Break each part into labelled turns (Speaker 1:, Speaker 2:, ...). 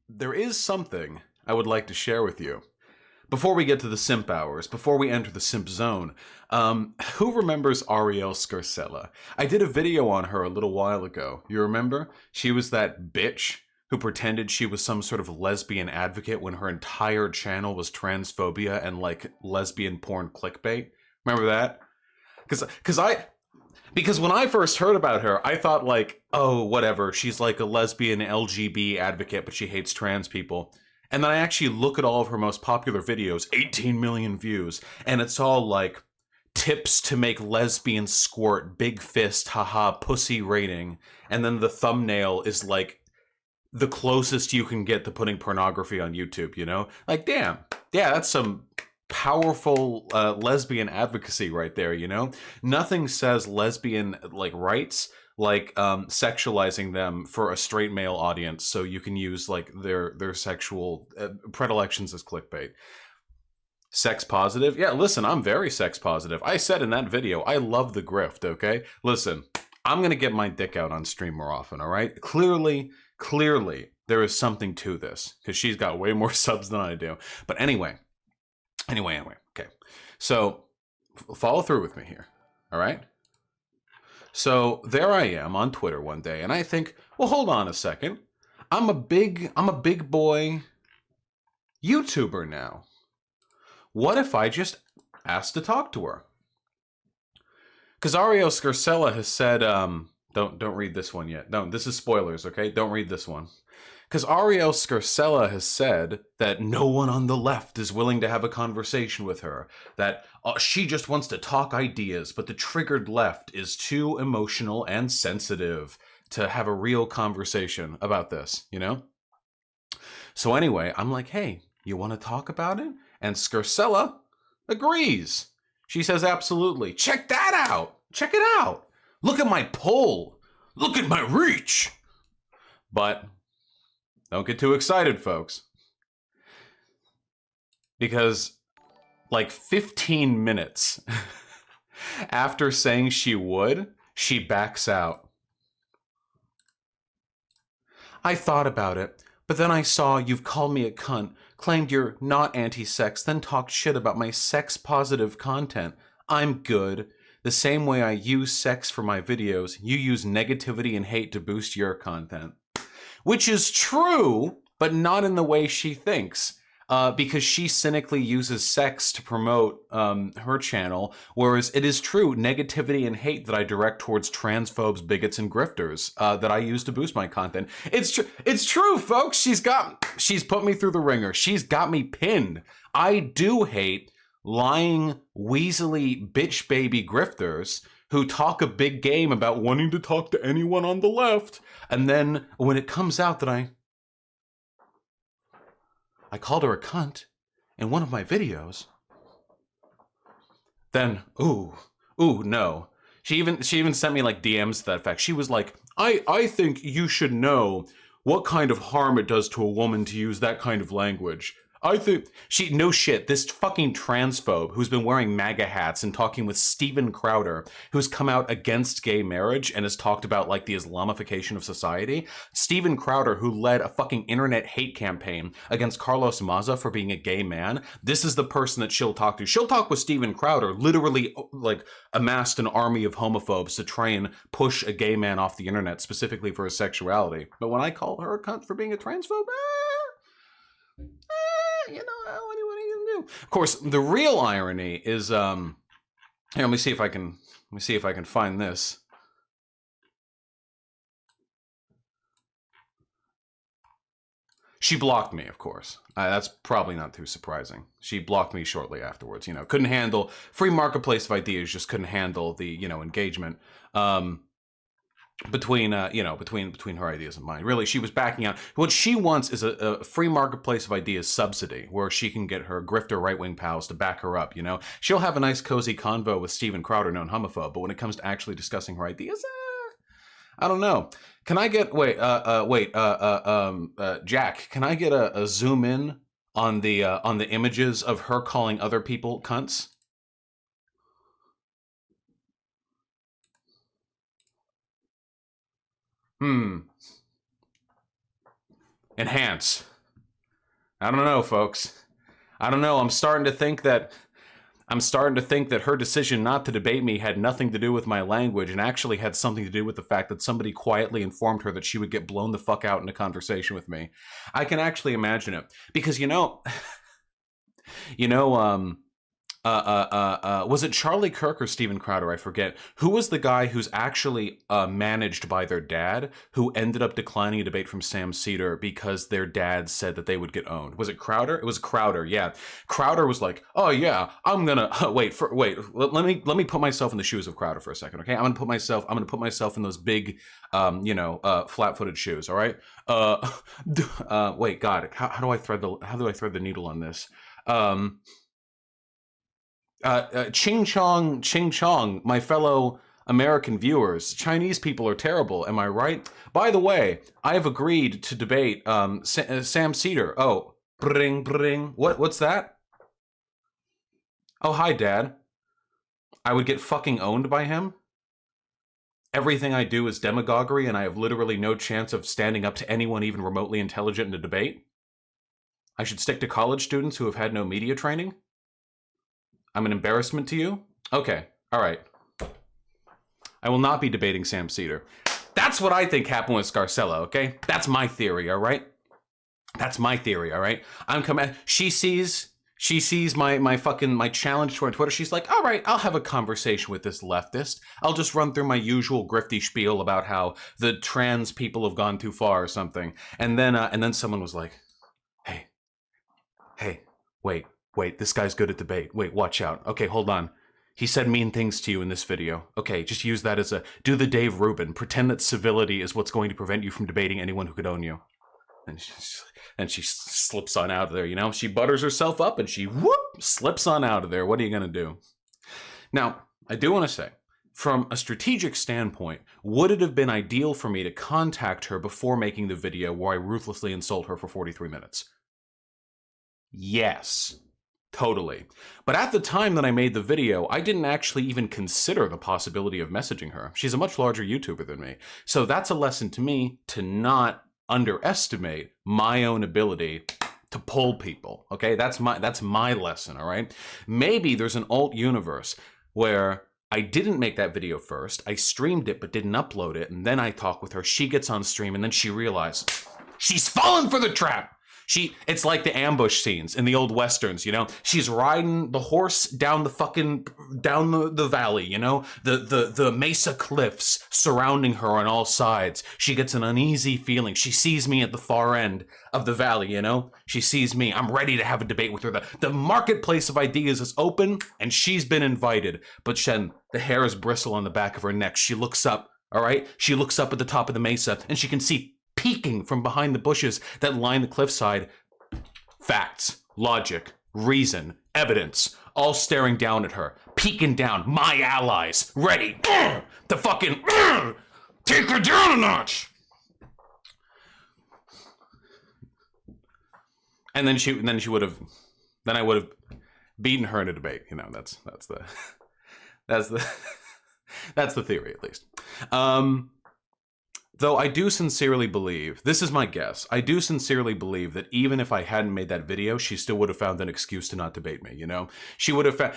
Speaker 1: There is something I would like to share with you. Before we get to the simp hours, before we enter the simp zone, who remembers Arielle Scarcella? I did a video on her a little while ago. You remember? She was that bitch who pretended she was some sort of lesbian advocate when her entire channel was transphobia and like lesbian porn clickbait. Remember that? Because when I first heard about her, I thought like, oh, whatever, she's like a lesbian LGB advocate, but she hates trans people. And then I actually look at all of her most popular videos, 18 million views, and it's all like tips to make lesbian squirt, big fist, haha, pussy rating. And then the thumbnail is like the closest you can get to putting pornography on YouTube, you know? Like, damn, yeah, that's some powerful lesbian advocacy right there, you know? Nothing says lesbian like rights like sexualizing them for a straight male audience so you can use like their sexual predilections as clickbait. Sex positive? Yeah, listen, I'm very sex positive. I said in that video, I love the grift, okay? Listen, I'm gonna get my dick out on stream more often, all right? Clearly, there is something to this, because she's got way more subs than I do. But anyway, okay. So, follow through with me here, all right? So there I am on Twitter one day, and I think, well, hold on a second. I'm a big boy YouTuber now. What if I just asked to talk to her? Because Arielle Scarcella has said, don't read this one yet. No, this is spoilers, okay? Don't read this one. Because Arielle Scarcella has said that no one on the left is willing to have a conversation with her. That she just wants to talk ideas, but the triggered left is too emotional and sensitive to have a real conversation about this, you know? So anyway, I'm like, hey, you want to talk about it? And Scarcella agrees. She says, absolutely. Check that out. Check it out. Look at my pull. Look at my reach. But don't get too excited, folks. Because like 15 minutes after saying she would, she backs out. I thought about it, but then I saw you've called me a cunt, claimed you're not anti-sex, then talked shit about my sex-positive content. I'm good. The same way I use sex for my videos, you use negativity and hate to boost your content. Which is true, but not in the way she thinks. Because she cynically uses sex to promote her channel, whereas it is true negativity and hate that I direct towards transphobes, bigots, and grifters that I use to boost my content. It's true, folks. She's put me through the ringer. She's got me pinned. I do hate lying, weaselly bitch baby grifters who talk a big game about wanting to talk to anyone on the left, and then when it comes out that I called her a cunt in one of my videos, then ooh no. She even sent me like DMs to that effect. She was like, I think you should know what kind of harm it does to a woman to use that kind of language. I think no shit, this fucking transphobe who's been wearing MAGA hats and talking with Steven Crowder, who's come out against gay marriage and has talked about like the Islamification of society. Steven Crowder, who led a fucking internet hate campaign against Carlos Maza for being a gay man. This is the person that she'll talk to. She'll talk with Steven Crowder, literally like amassed an army of homophobes to try and push a gay man off the internet specifically for his sexuality. But when I call her a cunt for being a transphobe, you know, what are you gonna do? Of course, the real irony is, here, let me see if I can find this. She blocked me, of course. That's probably not too surprising. She blocked me shortly afterwards. You know, couldn't handle free marketplace of ideas. Just couldn't handle the engagement. Between her ideas and mine. Really, she was backing out. What she wants is a free marketplace of ideas subsidy where she can get her grifter right-wing pals to back her up, you know? She'll have a nice cozy convo with Steven Crowder, known homophobe, but when it comes to actually discussing her ideas, I don't know. Can I get, Jack, can I get a zoom in on the images of her calling other people cunts? Enhance. I don't know, folks. I don't know. I'm starting to think that her decision not to debate me had nothing to do with my language and actually had something to do with the fact that somebody quietly informed her that she would get blown the fuck out in a conversation with me. I can actually imagine it. Because, was it Charlie Kirk or Steven Crowder? I forget. Who was the guy who's actually managed by their dad who ended up declining a debate from Sam Seder because their dad said that they would get owned? Was it Crowder? It was Crowder, yeah. Crowder was like, oh yeah, I'm gonna wait, let me put myself in the shoes of Crowder for a second, okay? I'm gonna put myself in those big flat-footed shoes, all right? Wait, God, how do I thread the needle on this? Ching Chong, my fellow American viewers. Chinese people are terrible, am I right? By the way, I have agreed to debate Sam Seder. Oh, bring. What's that? Oh, hi, Dad. I would get fucking owned by him? Everything I do is demagoguery, and I have literally no chance of standing up to anyone even remotely intelligent in a debate? I should stick to college students who have had no media training? I'm an embarrassment to you? Okay, all right. I will not be debating Sam Seder. That's what I think happened with Scarcella, okay? That's my theory, all right? That's my theory, all right? She sees my challenge to her on Twitter. She's like, all right, I'll have a conversation with this leftist. I'll just run through my usual grifty spiel about how the trans people have gone too far or something. And then someone was like, hey, wait, this guy's good at debate. Wait, watch out. Okay, hold on. He said mean things to you in this video. Okay, just use that as do the Dave Rubin. Pretend that civility is what's going to prevent you from debating anyone who could own you. And she slips on out of there, She butters herself up and she, slips on out of there. What are you going to do? Now, I do want to say, from a strategic standpoint, would it have been ideal for me to contact her before making the video where I ruthlessly insult her for 43 minutes? Yes. Totally. But at the time that I made the video, I didn't actually even consider the possibility of messaging her. She's a much larger YouTuber than me. So that's a lesson to me to not underestimate my own ability to pull people. Okay? That's my lesson, all right? Maybe there's an alt universe where I didn't make that video first. I streamed it but didn't upload it, and then I talk with her. She gets on stream and then she realized she's fallen for the trap. It's like the ambush scenes in the old westerns, She's riding the horse down the valley, The mesa cliffs surrounding her on all sides. She gets an uneasy feeling. She sees me at the far end of the valley, She sees me. I'm ready to have a debate with her. The marketplace of ideas is open, and she's been invited. But Shen, the hairs bristle on the back of her neck. She looks up, all right? She looks up at the top of the mesa, and she can see peeking from behind the bushes that line the cliffside. Facts, logic, reason, evidence, all staring down at her, peeking down, my allies, ready to fucking take her down a notch. And then I would have beaten her in a debate. That's the theory, at least. Though I do sincerely believe, this is my guess, I do sincerely believe that even if I hadn't made that video, she still would have found an excuse to not debate me, She would have found,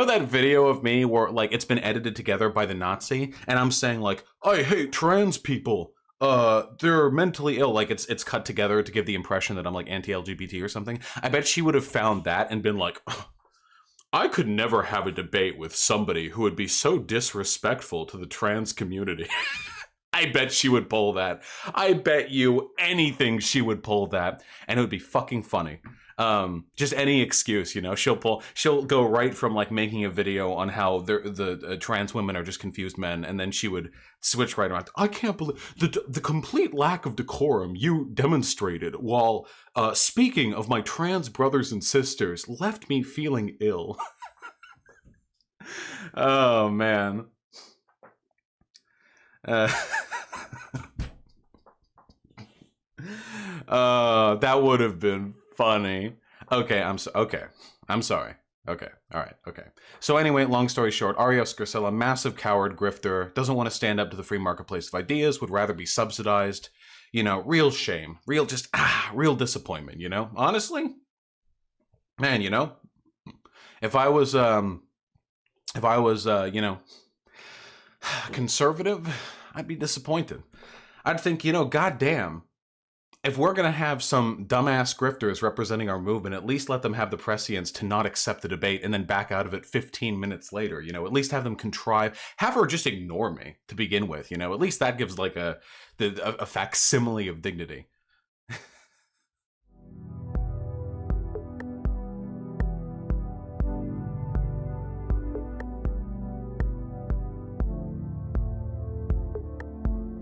Speaker 1: that video of me where, it's been edited together by the Nazi, and I'm saying, I hate trans people. They're mentally ill. It's cut together to give the impression that I'm, anti-LGBT or something. I bet she would have found that and been like, I could never have a debate with somebody who would be so disrespectful to the trans community. I bet she would pull that. I bet you anything she would pull that, and it would be fucking funny. Just any excuse, she'll go right from making a video on how the trans women are just confused men, and then she would switch right around. I can't believe the complete lack of decorum you demonstrated while speaking of my trans brothers and sisters left me feeling ill. Oh man. That would have been funny. Okay, I'm sorry. Okay. All right. Okay. So anyway, long story short, Arielle Scarcella, massive coward, grifter, doesn't want to stand up to the free marketplace of ideas, would rather be subsidized. You know, real shame, real just real disappointment. You know, honestly, man. You know, if I was you know, conservative, I'd be disappointed. I'd think, you know, goddamn, if we're going to have some dumbass grifters representing our movement, at least let them have the prescience to not accept the debate and then back out of it 15 minutes later. You know, at least have them contrive, have her just ignore me to begin with. You know, at least that gives like a facsimile of dignity.